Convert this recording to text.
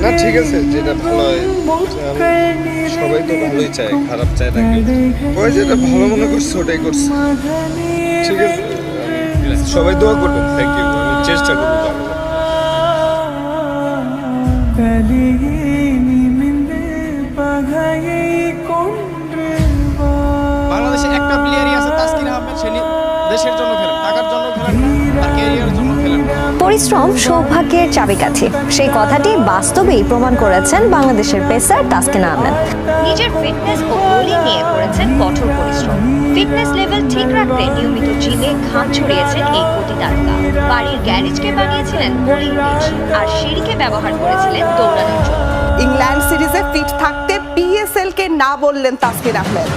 না ঠিক আছে, যেটা ভালো হয় সবাই তো ভালোই চায়, খারাপ চায় না কেউ। ওই যেটা ভালো মনে করছে ওটাই করছে, ঠিক আছে। সবাই দোয়া করবেন। থ্যাংক ইউ, আমি চেষ্টা করবো ভালো। বাংলাদেশে একটা প্লেয়ারই আছে তাসকিন আহমেদ, সে দেশের জন্য খেলেন, টাকার জন্য খেলেন না, তার ক্যারিয়ারের জন্য খেলেন। পরিশ্রম সৌভাগ্যের চাবিকাঠি, সেই কথাটি বাস্তবেই প্রমাণ করেছেন বাংলাদেশের পেসার তাসকিন আহমেদ। নিজের ফিটনেস ও বোলিং নিয়ে করেছেন কঠোর পরিশ্রম। ফিটনেস লেভেল ঠিক রাখতে নিয়মিত জিমে ঘাম ছড়িয়েছেন এই কোটি তারকা। বাড়ির গ্যারেজকে বানিয়েছিলেন বোলিং পিচ, আর সিঁড়িকে ব্যবহার করেছিলেন দৌড়ানোর জন্য। ইংল্যান্ড সিরিজে ফিট থাকতে PSL কে না বললেন তাসকিন আহমেদ।